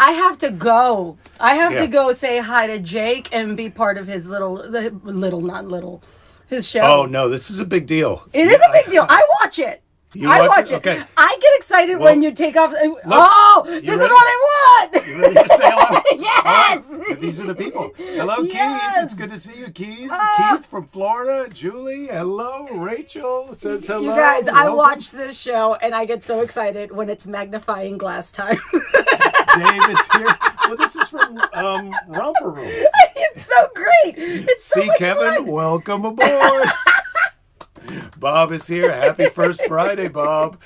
I have to go. I have to go say hi to Jake and be part of his his show. Oh, no, this is a big deal. It is a big deal. I watch it. I watch it. Okay. I get excited when you take off. This is what I want. You ready to say hello? Yes. Right. These are the people. Hello, Yes. Keys. It's good to see you, Keys. Keith from Florida. Julie. Hello. Rachel says hello. You guys, I Welcome. watch this show and I get so excited when it's magnifying glass time. Dave is here. Well, this is from Romper Room. It's so great. It's so See, much Kevin, fun. welcome aboard. Bob is here. Happy first Friday, Bob.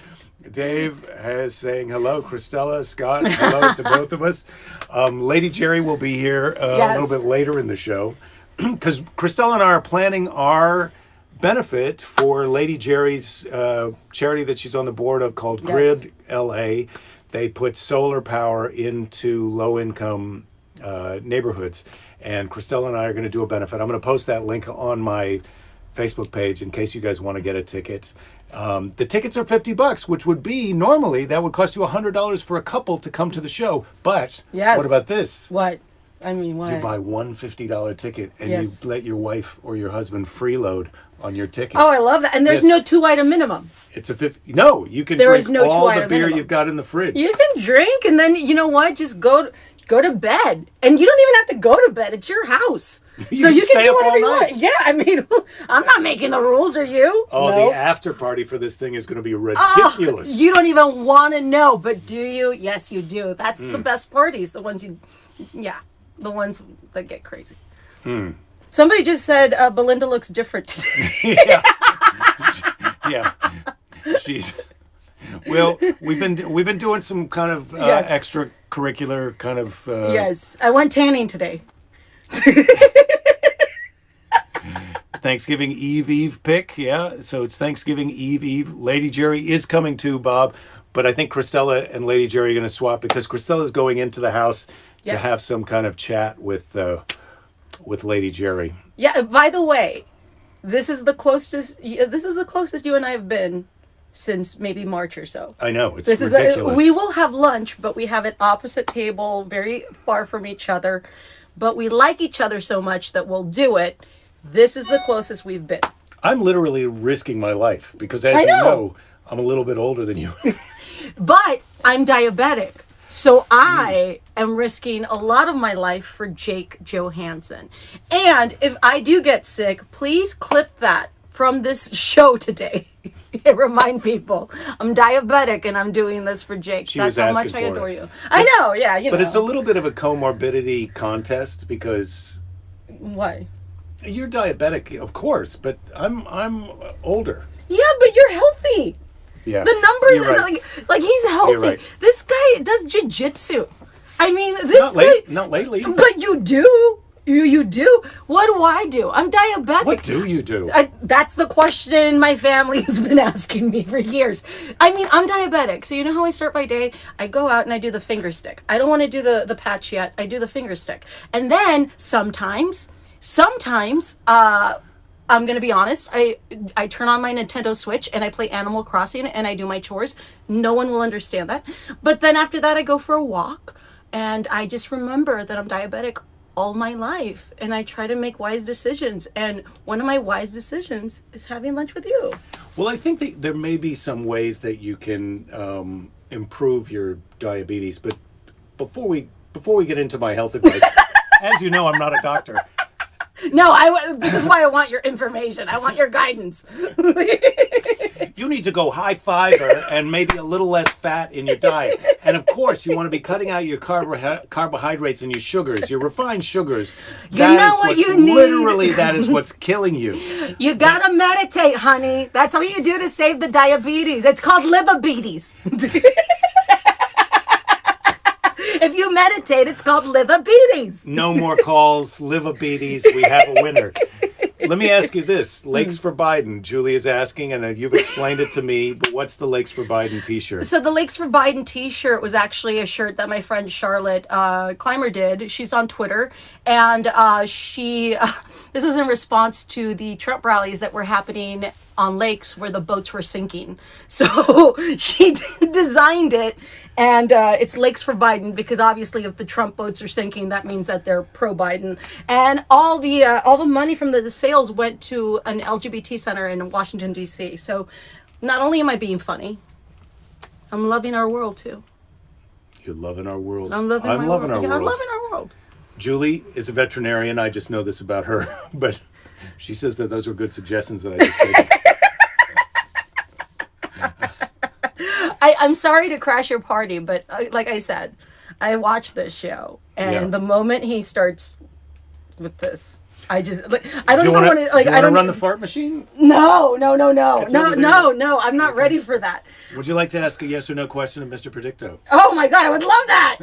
Dave is saying hello. Christella, Scott, hello to both of us. Lady Jerry will be here a little bit later in the show because Christella and I are planning our benefit for Lady Jerry's charity that she's on the board of called Grid LA. They put solar power into low-income neighborhoods, and Christella and I are going to do a benefit. I'm going to post that link on my Facebook page in case you guys want to get a ticket. The tickets are $50, which would be normally that would cost you $100 for a couple to come to the show. But what about this? What? I mean, what? You buy one $50 ticket and you let your wife or your husband freeload on your ticket. Oh, I love that. And there's no 2-item minimum. It's a 50. No, you can There drink is no all the 2-item beer minimum. you've got in the fridge. You can drink and then, you know what? Just go to bed. And you don't even have to go to bed. It's your house. So you can do whatever you want. Yeah, I mean, I'm not making the rules, are you? Oh, No. the after party for this thing is going to be ridiculous. You don't even want to know, but do you? Yes, you do. That's the best parties. The ones the ones that get crazy. Somebody just said Belinda looks different today. Yeah. She's well, we've been doing some kind of extracurricular kind of Yes, I went tanning today. Thanksgiving Eve pick, so it's Thanksgiving Eve. Lady Jerry is coming too, Bob, but I think Christella and Lady Jerry are going to swap because Christella's going into the house to have some kind of chat with Lady Jerry. Yeah, by the way, this is the closest you and I have been since maybe March or so. I know, it's ridiculous. We will have lunch, but we have an opposite table, very far from each other, but we like each other so much that we'll do it. This is the closest we've been. I'm literally risking my life because, as you know, I'm a little bit older than you. But I'm diabetic. So I am risking a lot of my life for Jake Johansson. And if I do get sick, please clip that from this show today. Remind people, I'm diabetic and I'm doing this for Jake. That's how much I adore you. I know, yeah. But it's a little bit of a comorbidity contest because... Why? You're diabetic, of course, but I'm older. Yeah, but you're healthy. Yeah. The numbers, You're right. like he's healthy. Right. This guy does jiu-jitsu. I mean, this guy... Not lately. But you do. You do. What do I do? I'm diabetic. What do you do? That's the question my family has been asking me for years. I mean, I'm diabetic. So you know how I start my day? I go out and I do the finger stick. I don't want to do the patch yet. I do the finger stick. And then sometimes, I'm going to be honest, I turn on my Nintendo Switch and I play Animal Crossing and I do my chores. No one will understand that. But then after that, I go for a walk and I just remember that I'm diabetic all my life and I try to make wise decisions. And one of my wise decisions is having lunch with you. Well, I think that there may be some ways that you can improve your diabetes. But before we get into my health advice, as you know, I'm not a doctor. No, this is why I want your information. I want your guidance. You need to go high fiber and maybe a little less fat in your diet. And of course, you want to be cutting out your carbohydrates and your sugars, your refined sugars. You know what you need? Literally, that is what's killing you. You gotta meditate, honey. That's all you do to save the diabetes. It's called liver-beaties. If you meditate, it's called liver-beaties. No more calls, liver-beaties. We have a winner. Let me ask you this. Lakes for Biden. Julie is asking, and you've explained it to me, but what's the Lakes for Biden t-shirt? So the Lakes for Biden t-shirt was actually a shirt that my friend Charlotte Clymer did. She's on Twitter, and this was in response to the Trump rallies that were happening on lakes where the boats were sinking. So she designed it, and it's Lakes for Biden, because obviously if the Trump boats are sinking, that means that they're pro-Biden. And all the money from the sales went to an LGBT center in Washington, D.C. So not only am I being funny, I'm loving our world too. You're loving our world. I'm loving our world. Our world. I'm loving our world. Julie is a veterinarian. I just know this about her, but she says that those are good suggestions that I just gave. I'm sorry to crash your party, but like I said, I watched this show, and the moment he starts with this, I just like I don't even want to like. Do you want to run the fart machine? No. I'm not ready for that. Would you like to ask a yes or no question of Mr. Predicto? Oh my god, I would love that.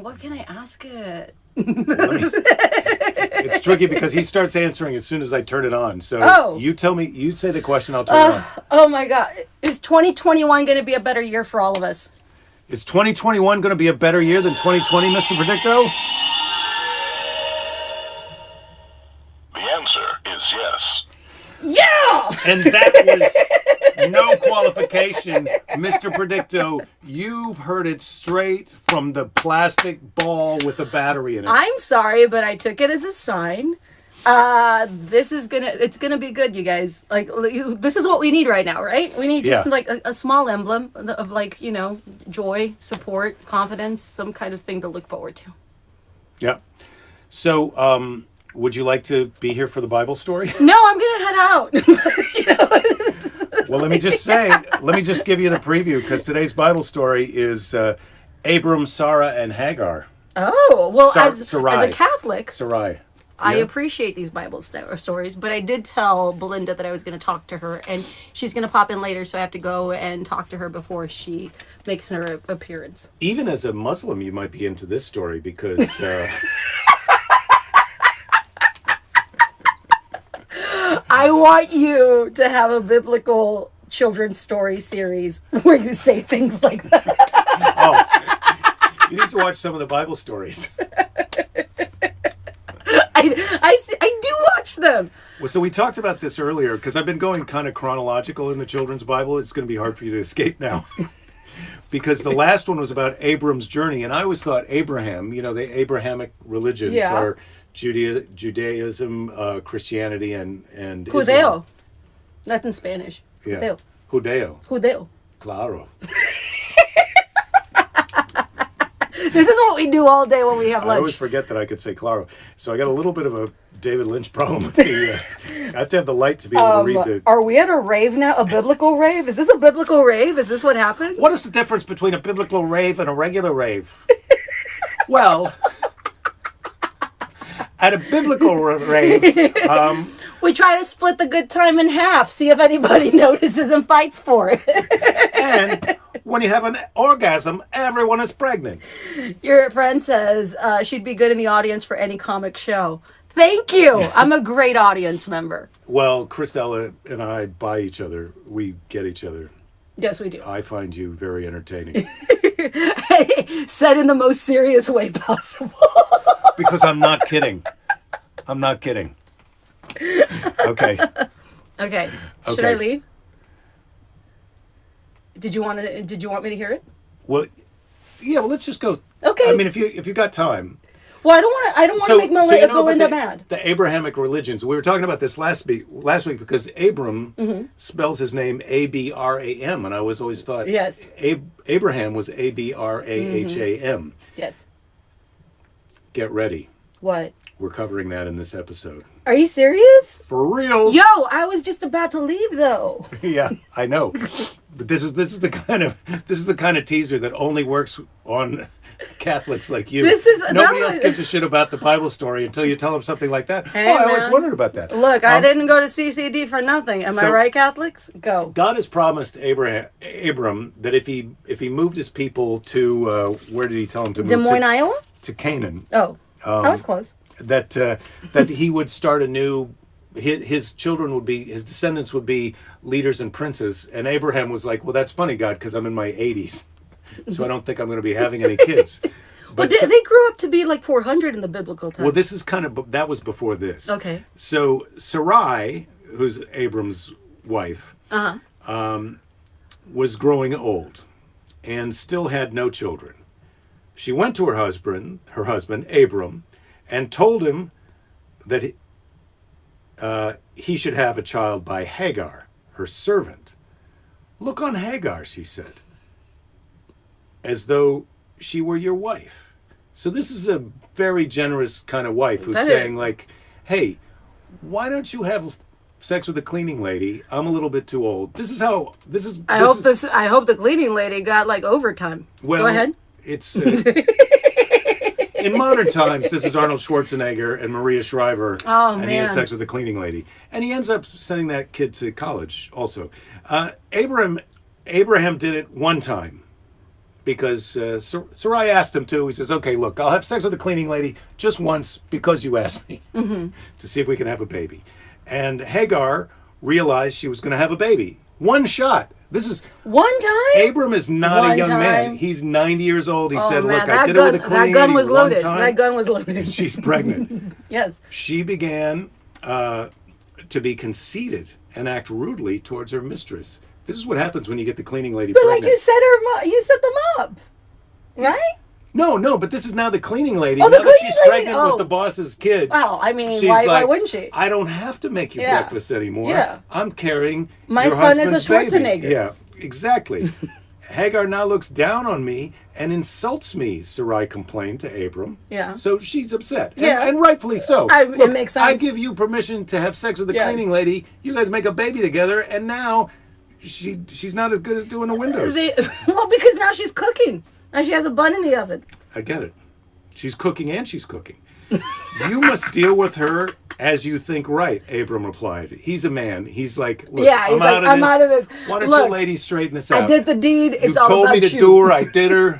What can I ask it? It's tricky because he starts answering as soon as I turn it on. So you tell me, you say the question, I'll turn it on. Oh my god. Is 2021 going to be a better year for all of us? Is 2021 going to be a better year than 2020, Mr. Predicto? The answer is yes. Yeah! And that was no qualification, Mr. Predicto. You've heard it straight from the plastic ball with a battery in it. I'm sorry, but I took it as a sign. It's gonna be good, you guys. Like, this is what we need right now, right? We need just like a small emblem of like, joy, support, confidence, some kind of thing to look forward to. Yeah. So, would you like to be here for the Bible story? No, I'm gonna head out. Well, let me just give you the preview, because today's Bible story is Abram, Sarah, and Hagar. Oh, well, as a Catholic, Sarai. I appreciate these Bible stories, but I did tell Belinda that I was going to talk to her, and she's going to pop in later, so I have to go and talk to her before she makes her appearance. Even as a Muslim, you might be into this story, because... I want you to have a biblical children's story series where you say things like that. Oh, you need to watch some of the Bible stories. I do watch them. Well, so we talked about this earlier, because I've been going kind of chronological in the children's Bible. It's going to be hard for you to escape now. Because the last one was about Abram's journey, and I always thought Abraham, the Abrahamic religions are Judaism, Christianity, and Judeo. Islam. That's in Spanish. Yeah. Judeo. Claro. This is what we do all day when we have lunch. I always forget that I could say claro. So I got a little bit of a David Lynch problem with the... I have to have the light to be able to read the... Are we at a rave now? A biblical rave? Is this a biblical rave? Is this what happened? What is the difference between a biblical rave and a regular rave? Well... At a biblical rave, we try to split the good time in half, see if anybody notices and fights for it. And when you have an orgasm, everyone is pregnant. Your friend says she'd be good in the audience for any comic show. Thank you. I'm a great audience member. Well, Christella and I buy each other. We get each other. Yes, we do. I find you very entertaining. Said in the most serious way possible. Because I'm not kidding. I'm not kidding. Okay. Okay. Should I leave? Did you want me to hear it? Well, yeah. Well, let's just go. Okay. I mean, if you got time. Well, I don't want to make Belinda mad. The Abrahamic religions. We were talking about this last week because Abram spells his name Abram, and I always thought Abraham was Abraham. Yes. Get ready. What? We're covering that in this episode. Are you serious? For real? Yo, I was just about to leave though. Yeah, I know. But this is the kind of teaser that only works on Catholics like you. Nobody else gives a shit about the Bible story until you tell them something like that. Hey, I always wondered about that. Look, I didn't go to CCD for nothing. Am I right, Catholics? Go. God has promised Abram that if he moved his people to where did he tell him to move? Des Moines, Iowa? To Canaan. Oh, I was close. That he would start a new. His descendants would be leaders and princes. And Abraham was like, well, that's funny, God, because I'm in my 80s. So I don't think I'm going to be having any kids. But they grew up to be like 400 in the biblical times. Well, this is that was before this. Okay. So Sarai, who's Abram's wife, was growing old and still had no children. She went to her husband, Abram, and told him that he should have a child by Hagar, her servant. Look on Hagar, she said, as though she were your wife. So this is a very generous kind of wife who's saying like, hey, why don't you have sex with the cleaning lady? I'm a little bit too old. I hope the cleaning lady got like overtime. Well, go ahead. It's in modern times. This is Arnold Schwarzenegger and Maria Shriver, and he has sex with the cleaning lady, and he ends up sending that kid to college. Also, Abraham did it one time because Sarai asked him to. He says, "Okay, look, I'll have sex with the cleaning lady just once because you asked me to see if we can have a baby." And Hagar realized she was going to have a baby. One shot. This is one time. Abram is not a young man. He's 90 years old. He said, "Look, I did it with a cleaning lady That gun was loaded. one time." That gun was loaded. She's pregnant. Yes. She began to be conceited and act rudely towards her mistress. This is what happens when you get the cleaning lady pregnant. But like you set them up, right? No, but this is now the cleaning lady. Oh, now that she's pregnant with the boss's kid. Well, I mean, why wouldn't she? I don't have to make you breakfast anymore. Yeah. I'm carrying my son is a Schwarzenegger. Baby. Yeah, exactly. Hagar now looks down on me and insults me, Sarai complained to Abram. Yeah. So she's upset. And rightfully so. It makes sense. I give you permission to have sex with the cleaning lady. You guys make a baby together, and now she's not as good at doing the windows. Because now she's cooking. And she has a bun in the oven. I get it. She's cooking and she's cooking. You must deal with her as you think right, Abram replied. He's a man. He's like, look, I'm out of this. Why don't you ladies straighten this out? I did the deed. It's all about you. You told me to do her. I did her.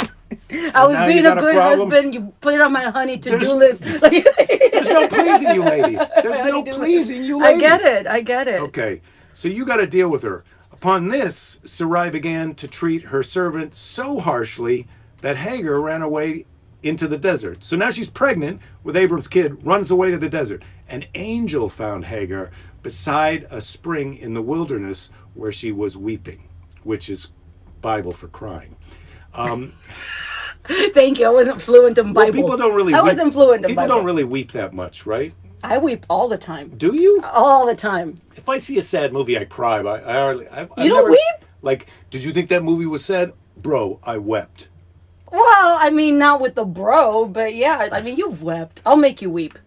I was being a good husband. You put it on my honey to-do list. There's no pleasing you ladies. There's no pleasing you ladies. I get it. Okay. So you got to deal with her. Upon this, Sarai began to treat her servant so harshly that Hagar ran away into the desert. So now she's pregnant with Abram's kid, runs away to the desert. An angel found Hagar beside a spring in the wilderness where she was weeping, which is Bible for crying. Thank you. I wasn't fluent in Bible. Well, people don't really. I wasn't fluent in Bible. People don't really weep that much, right? I weep all the time. Do you? All the time. If I see a sad movie, I cry. You don't weep? Like, did you think that movie was sad? Bro, I wept. Well, I mean, not with the bro, but yeah, I mean, you've wept. I'll make you weep.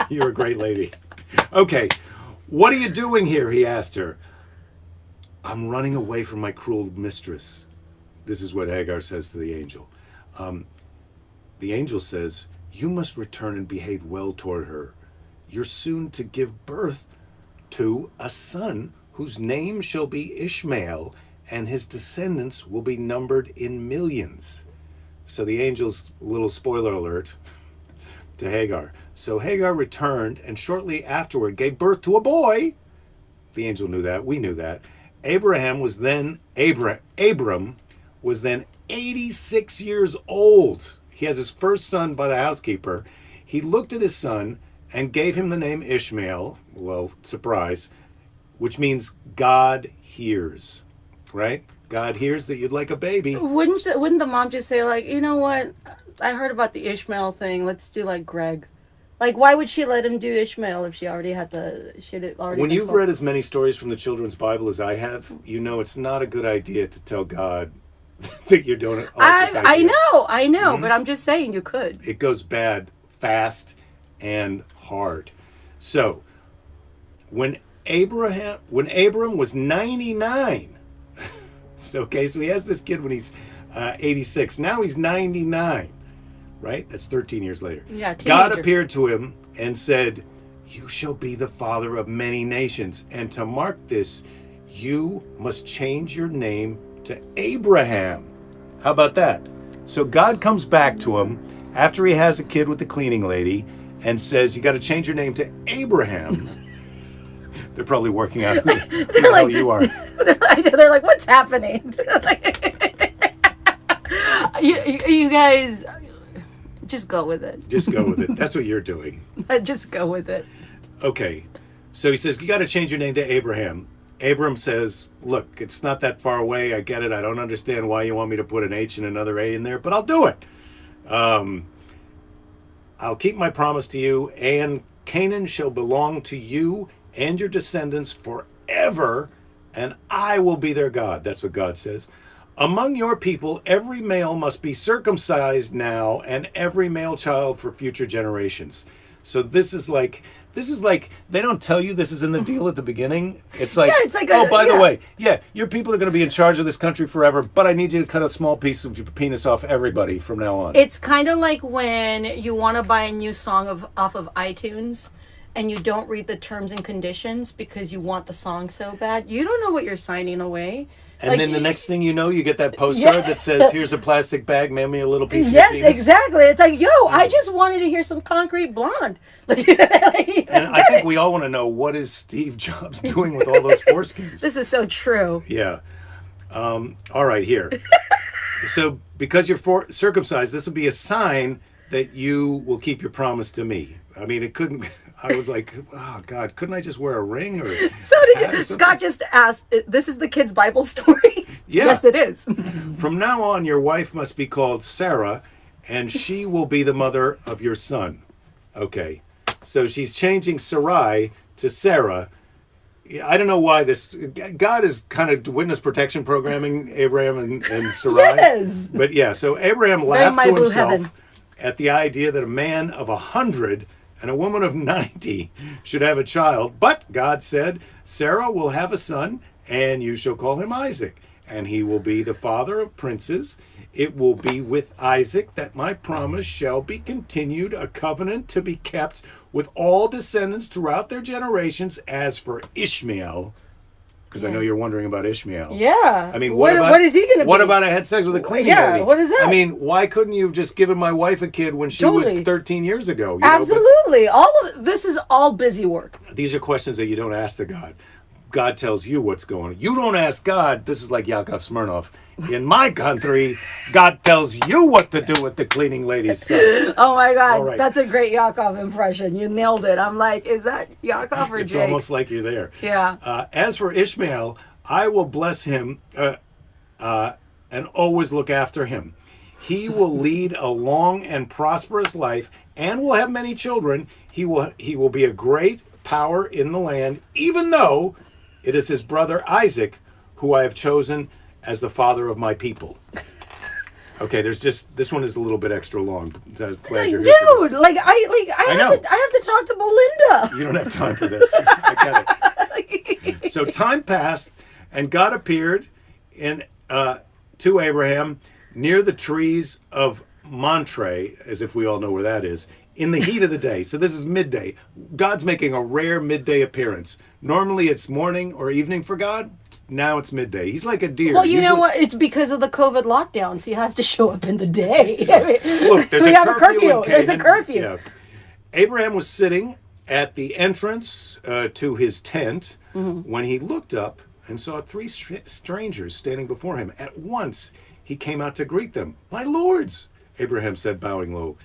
You're a great lady. Okay, what are you doing here? He asked her. I'm running away from my cruel mistress. This is what Hagar says to the angel. The angel says, you must return and behave well toward her. You're soon to give birth to a son whose name shall be Ishmael, and his descendants will be numbered in millions. So the angel's little spoiler alert to Hagar. So Hagar returned and shortly afterward gave birth to a boy. The angel knew that. We knew that. Abram was then 86 years old. He has his first son by the housekeeper. He looked at his son and gave him the name Ishmael. Well, surprise. Which means God hears, right? God hears that you'd like a baby. Wouldn't the mom just say, like, you know what? I heard about the Ishmael thing. Let's do like Greg. Like, why would she let him do Ishmael if she already had When you've read as many stories from the children's Bible as I have, you know it's not a good idea to tell God that you're doing it. I know, mm-hmm. But I'm just saying you could. It goes bad fast and hard. So, when Abram was 99, so he has this kid when he's 86. Now he's 99, right? That's 13 years later. Yeah, teenager. God appeared to him and said, you shall be the father of many nations. And to mark this, you must change your name to Abraham. How about that? So God comes back to him after he has a kid with the cleaning lady and says, you got to change your name to Abraham. They're probably working out who the hell you are. They're like, what's happening? you guys, just go with it. Just go with it. That's what you're doing. Just go with it. Okay. So he says, you got to change your name to Abraham. Abram says, look, it's not that far away. I get it. I don't understand why you want me to put an H and another A in there, but I'll do it. I'll keep my promise to you, and Canaan shall belong to you and your descendants forever, and I will be their God. That's what God says. Among your people, every male must be circumcised now, and every male child for future generations. So this is like they don't tell you this is in the deal at the beginning. It's like, by the way, your people are going to be in charge of this country forever, but I need you to cut a small piece of your penis off everybody from now on. It's kind of like when you want to buy a new song off of iTunes and you don't read the terms and conditions because you want the song so bad. You don't know what you're signing away. And then the next thing you know, you get that postcard that says, here's a plastic bag, mail me a little piece of Yes, penis. exactly. It's like, I just wanted to hear some Concrete Blonde. And I think we all want to know, what is Steve Jobs doing with all those foreskins? This is so true. Yeah. All right, here. So because you're circumcised, this will be a sign that you will keep your promise to me. I mean, it couldn't... I was like, oh, God, couldn't I just wear a ring? Scott just asked, this is the kid's Bible story? Yeah. Yes, it is. From now on, your wife must be called Sarah, and she will be the mother of your son. Okay. So she's changing Sarai to Sarah. I don't know why this... God is kind of witness protection programming Abraham and Sarai. Yes. But yeah, so Abraham laughed to himself at the idea that a man of 100... and a woman of 90 should have a child. But God said, Sarah will have a son, and you shall call him Isaac, and he will be the father of princes. It will be with Isaac that my promise shall be continued, a covenant to be kept with all descendants throughout their generations. As for Ishmael, because I know you're wondering about Ishmael. Yeah. I mean, what is he going to be? What about I had sex with a cleaning lady? Yeah, what is that? I mean, why couldn't you have just given my wife a kid when she was 13 years ago? Absolutely. This is all busy work. These are questions that you don't ask to God. God tells you what's going on. You don't ask God. This is like Yakov Smirnoff. In my country, God tells you what to do with the cleaning lady's son. Oh my God, right. That's a great Yakov impression. You nailed it. I'm like, is that Yakov or It's Jake? almost like you're there. Yeah. As for Ishmael, I will bless him and always look after him. He will lead a long and prosperous life and will have many children. He will be a great power in the land, even though it is his brother Isaac who I have chosen as the father of my people. Okay, this one is a little bit extra long. Dude, I have to talk to Belinda. You don't have time for this. I get it. So time passed, and God appeared to Abraham near the trees of Mamre, as if we all know where that is, in the heat of the day. So this is midday. God's making a rare midday appearance. Normally it's morning or evening for God. Now it's midday. He's like a deer. Well, you know what? It's because of the COVID lockdowns. He has to show up in the day. Look, there's a curfew. There's a curfew. Yeah. Abraham was sitting at the entrance to his tent when he looked up and saw three strangers standing before him. At once, he came out to greet them. "My lords," Abraham said, bowing low,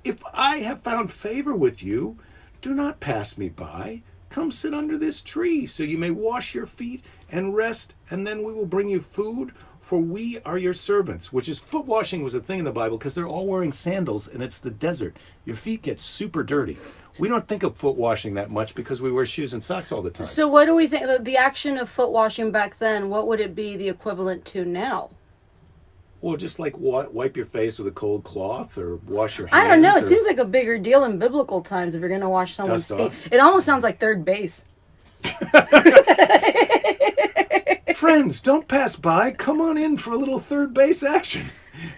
"if I have found favor with you, do not pass me by. Come sit under this tree so you may wash your feet and rest, and then we will bring you food, for we are your servants." Which is, foot washing was a thing in the Bible because they're all wearing sandals and it's the desert. Your feet get super dirty. We don't think of foot washing that much because we wear shoes and socks all the time. So what do we think, the action of foot washing back then, what would it be the equivalent to now? Well, just like wipe your face with a cold cloth or wash your hands. I don't know. It seems like a bigger deal in biblical times if you're going to wash someone's feet. It almost sounds like third base. Friends, don't pass by. Come on in for a little third base action.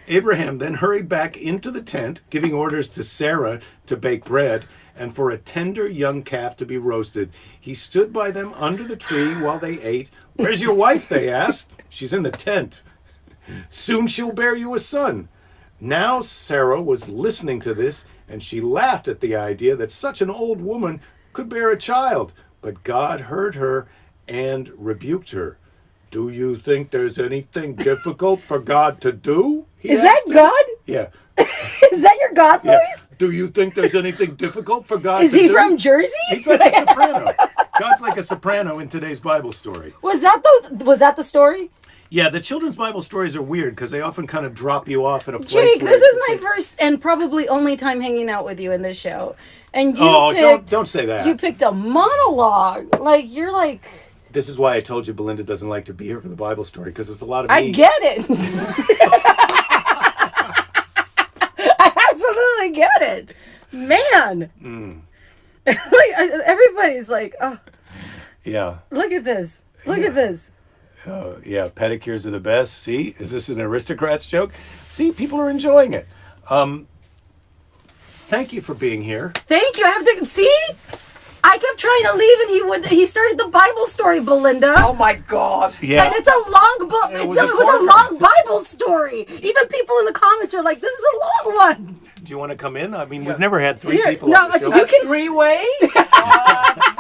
Abraham then hurried back into the tent, giving orders to Sarah to bake bread and for a tender young calf to be roasted. He stood by them under the tree while they ate. "Where's your wife?" they asked. "She's in the tent. Soon she'll bear you a son." Now Sarah was listening to this, and she laughed at the idea that such an old woman could bear a child. but God heard her and rebuked her. Do you think there's anything difficult for God to do? He Is that asked her. God? Yeah. Is that your God Yeah. voice? Do you think there's anything difficult for God Is to do? he from Jersey? He's like a soprano. God's like a soprano in today's Bible story. Was that the story? Yeah, the children's Bible stories are weird because they often kind of drop you off in a place. Jake, where this it's is my like- first and probably only time hanging out with you in this show. And you Oh, picked, don't say that. You picked a monologue. Like, you're like... This is why I told you Belinda doesn't like to be here for the Bible story because it's a lot of me. I get it. I absolutely get it. Man. Like, everybody's like, oh, Yeah. look at this. Look at this. Yeah, pedicures are the best. See, is this an aristocrat's joke? See, people are enjoying it. Thank you for being here. Thank you. I have to see. I kept trying to leave, and he started the Bible story, Belinda. Oh my God. Yeah. And it's a long book. It It was was, a it was a quarter. long Bible story. Even people in the comments are like, "This is a long one." Do you want to come in? I mean, we've never had three Here, people no, on the show. you can. Three-way?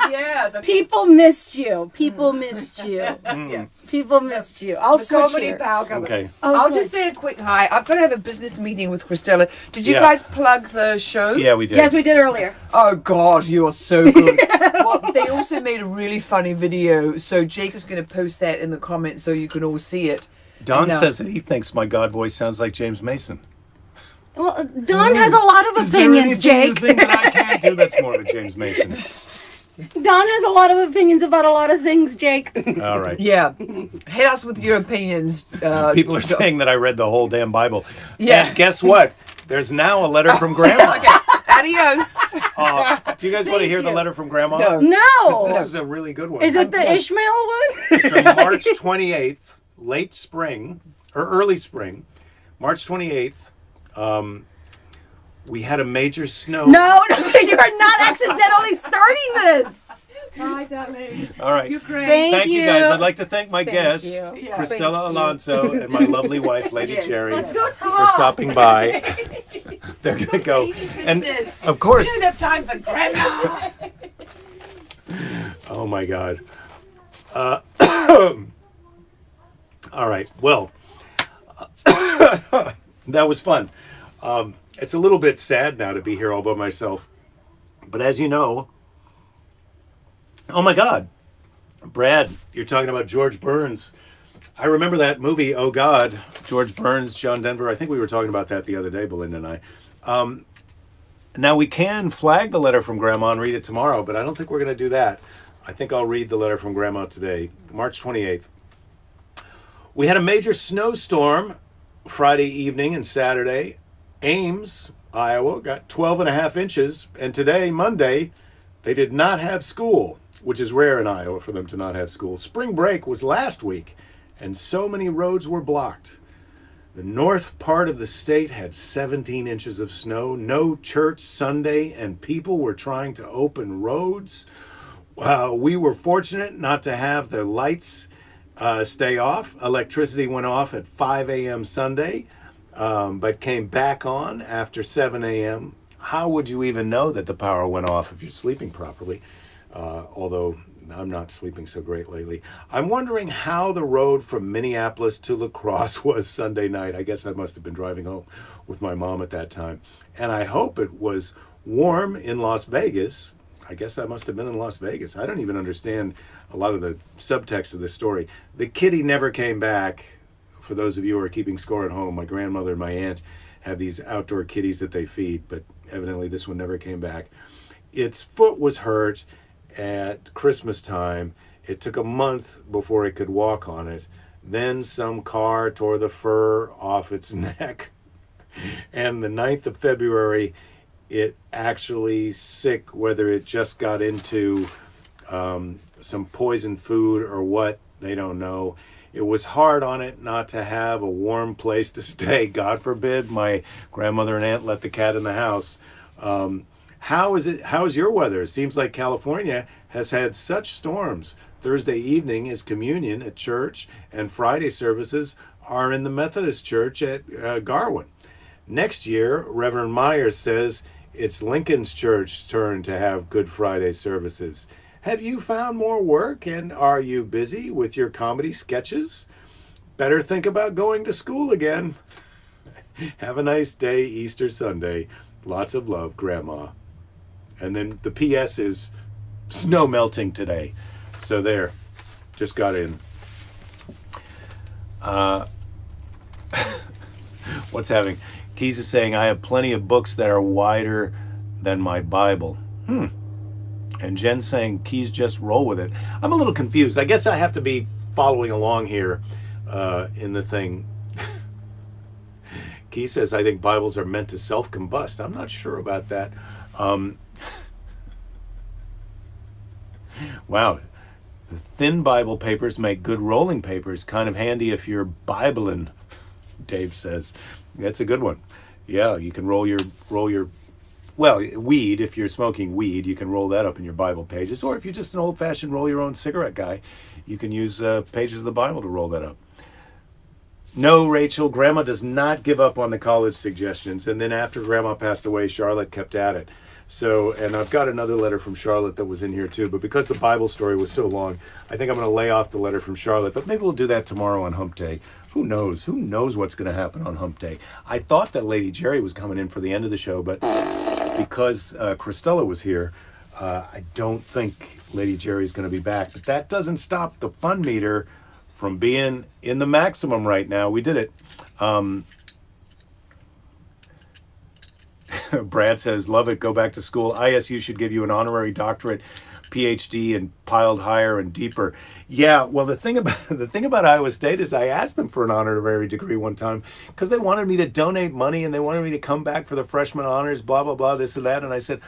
Yeah. The People missed you. People missed you. yeah. People missed you. I'll The switch comedy here. power couple. Okay. I'll just say a quick hi. I've got to have a business meeting with Christella. Did you Yeah. guys plug the show? Yeah, we did. Yes, we did earlier. Oh God, you're so good. Well, they also made a really funny video, so Jake is going to post that in the comments so you can all see it. Don No. says that he thinks my God voice sounds like James Mason. Well, Don has a lot of Is there opinions, anything you Jake. think that I can't do that's more of a James Mason? Don has a lot of opinions about a lot of things, Jake. All right. Yeah, hit us with your opinions. People are saying that I read the whole damn Bible. Yeah. And guess what? There's now a letter from Grandma. Okay, adios. Do you guys want to hear the you. letter from Grandma? No. No. This is a really good one. Is it the Ishmael one? It's from March 28th, late spring, or early spring, March 28th. We had a major snow. No, you are not accidentally starting this. Hi, darling. All right. You're great. Thank you you. guys. I'd like to thank my guests, you. Yeah. Christella Alonso and my lovely wife, Lady Jerry, Let's go for talk. stopping by. They're going to go. And business. of course, We don't have time for grandma. oh my God. All right. Well, that was fun. It's a little bit sad now to be here all by myself. But as you know, oh my God, Brad, you're talking about George Burns. I remember that movie, Oh God, George Burns, John Denver. I think we were talking about that the other day, Belinda and I. Now we can flag the letter from Grandma and read it tomorrow, but I don't think we're going to do that. I think I'll read the letter from Grandma today, March 28th. We had a major snowstorm Friday evening and Saturday. Ames, Iowa, got 12.5 inches, and today, Monday, they did not have school, which is rare in Iowa for them to not have school. Spring break was last week, and so many roads were blocked. The north part of the state had 17 inches of snow, no church Sunday, and people were trying to open roads. We were fortunate not to have the lights stay off. Electricity went off at 5 a.m. Sunday. But came back on after 7 a.m. How would you even know that the power went off if you're sleeping properly? Although I'm not sleeping so great lately. I'm wondering how the road from Minneapolis to La Crosse was Sunday night. I guess I must have been driving home with my mom at that time. And I hope it was warm in Las Vegas. I guess I must have been in Las Vegas. I don't even understand a lot of the subtext of this story. The kitty never came back. For those of you who are keeping score at home, my grandmother and my aunt have these outdoor kitties that they feed, but evidently this one never came back. Its foot was hurt at Christmas time. It took a month before it could walk on it. Then some car tore the fur off its neck. And the 9th of February, it actually sick, whether it just got into some poisoned food or what, they don't know. It was hard on it not to have a warm place to stay. God forbid my grandmother and aunt let the cat in the house. How is your weather? It seems like California has had such storms. Thursday evening is communion at church, and Friday services are in the Methodist Church at Garwin. Next year, Reverend Myers says it's Lincoln's church's turn to have Good Friday services. Have you found more work, and are you busy with your comedy sketches? Better think about going to school again. Have a nice day, Easter Sunday. Lots of love, Grandma. And then the PS is snow melting today. So there, just got in. What's happening? Keys is saying, I have plenty of books that are wider than my Bible. And Jen's saying, Keys, just roll with it. I'm a little confused. I guess I have to be following along here in the thing. Keys says, I think Bibles are meant to self-combust. I'm not sure about that. Wow. The thin Bible papers make good rolling papers. Kind of handy if you're Bibling, Dave says. That's a good one. Yeah, you can roll your well, weed, if you're smoking weed, you can roll that up in your Bible pages. Or if you're just an old-fashioned roll your own cigarette guy, you can use pages of the Bible to roll that up. No, Rachel, Grandma does not give up on the college suggestions. And then after Grandma passed away, Charlotte kept at it. So, and I've got another letter from Charlotte that was in here too, but because the Bible story was so long, I think I'm going to lay off the letter from Charlotte, but maybe we'll do that tomorrow on Hump Day. Who knows? Who knows what's going to happen on Hump Day? I thought that Lady Jerry was coming in for the end of the show, but because Christella was here, I don't think Lady Jerry's going to be back. But that doesn't stop the fun meter from being in the maximum right now. We did it. Brad says, love it, go back to school. ISU should give you an honorary doctorate, PhD, and piled higher and deeper. Yeah, well, the thing about Iowa State is I asked them for an honorary degree one time because they wanted me to donate money and they wanted me to come back for the freshman honors, blah, blah, blah, this and that. And I said,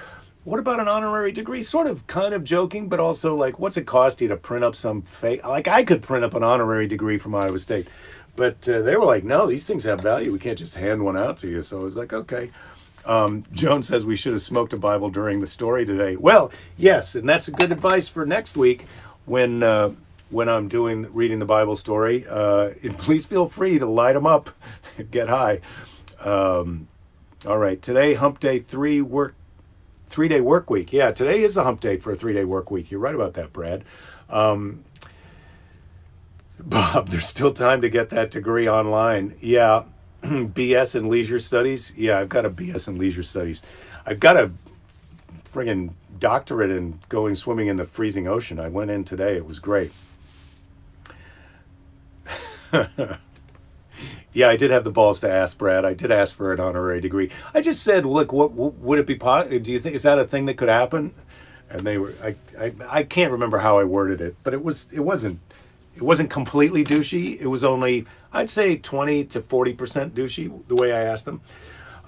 what about an honorary degree? Sort of kind of joking, but also like, what's it cost you to print up some fake? Like, I could print up an honorary degree from Iowa State. But they were like, no, these things have value. We can't just hand one out to you. So I was like, okay. Joan says we should have smoked a Bible during the story today. Well, yes, and that's a good advice for next week when I'm reading the Bible story. Please feel free to light them up and get high. All right, today, Hump Day 3-day work week. Yeah, today is a hump day for a 3-day work week. You're right about that, Brad. Bob, there's still time to get that degree online. Yeah. BS in leisure studies. Yeah, I've got a BS in leisure studies. I've got a friggin' doctorate in going swimming in the freezing ocean. I went in today. It was great. Yeah, I did have the balls to ask Brad. I did ask for an honorary degree. I just said, look, what would it be possible? Do you think, is that a thing that could happen? And they were, I can't remember how I worded it, but it wasn't completely douchey. It was only, I'd say 20 to 40% douchey, the way I asked them.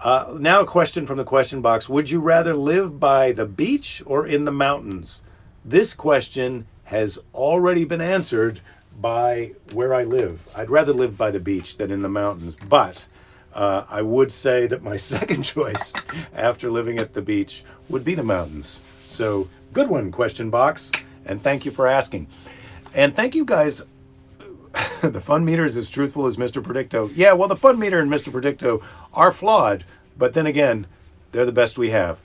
Now a question from the question box. Would you rather live by the beach or in the mountains? This question has already been answered by where I live. I'd rather live by the beach than in the mountains, but I would say that my second choice after living at the beach would be the mountains. So good one, question box, and thank you for asking. And thank you guys. The fun meter is as truthful as Mr. Predicto. Yeah, well, the fun meter and Mr. Predicto are flawed, but then again, they're the best we have.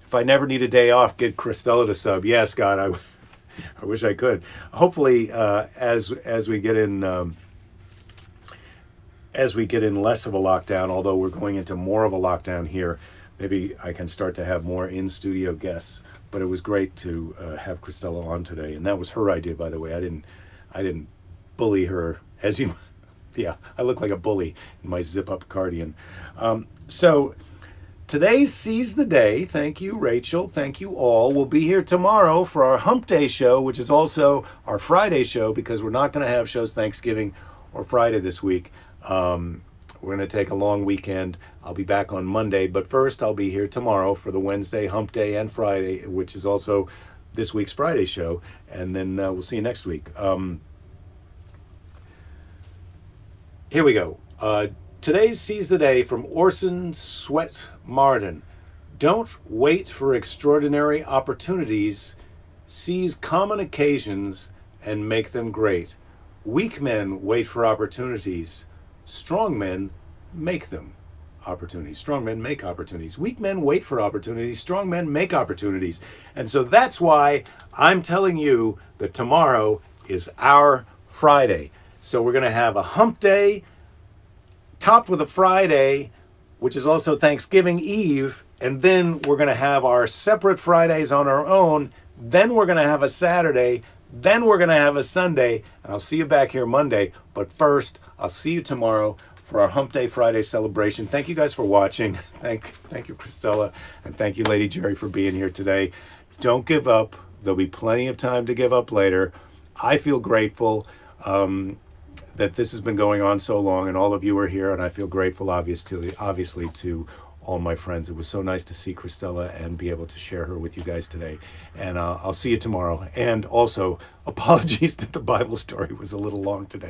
If I never need a day off, get Christella to sub. Yeah, Scott, I wish I could. Hopefully, as we get in less of a lockdown, although we're going into more of a lockdown here, maybe I can start to have more in-studio guests. But it was great to have Christella on today, and that was her idea, by the way. I didn't bully her, as you. Yeah, I look like a bully in my zip-up cardigan. So today sees the day. Thank you, Rachel. Thank you all. We'll be here tomorrow for our Hump Day show, which is also our Friday show, because we're not going to have shows Thanksgiving or Friday this week. We're going to take a long weekend. I'll be back on Monday, but first I'll be here tomorrow for the Wednesday, Hump Day, and Friday, which is also this week's Friday show, and then we'll see you next week. Here we go. Today's Seize the Day from Orson Swett Marden. Don't wait for extraordinary opportunities. Seize common occasions and make them great. Weak men wait for opportunities. Strong men make them. opportunities. Strong men make opportunities. Weak men wait for opportunities. Strong men make opportunities. And so that's why I'm telling you that tomorrow is our Friday. So we're going to have a hump day topped with a Friday, which is also Thanksgiving Eve. And then we're going to have our separate Fridays on our own. Then we're going to have a Saturday. Then we're going to have a Sunday. And I'll see you back here Monday. But first, I'll see you tomorrow for our Hump Day Friday celebration. Thank you guys for watching. Thank you, Christella. And thank you, Lady Jerry, for being here today. Don't give up. There'll be plenty of time to give up later. I feel grateful that this has been going on so long and all of you are here. And I feel grateful, obviously, to all my friends. It was so nice to see Christella and be able to share her with you guys today. And I'll see you tomorrow. And also, apologies that the Bible story was a little long today.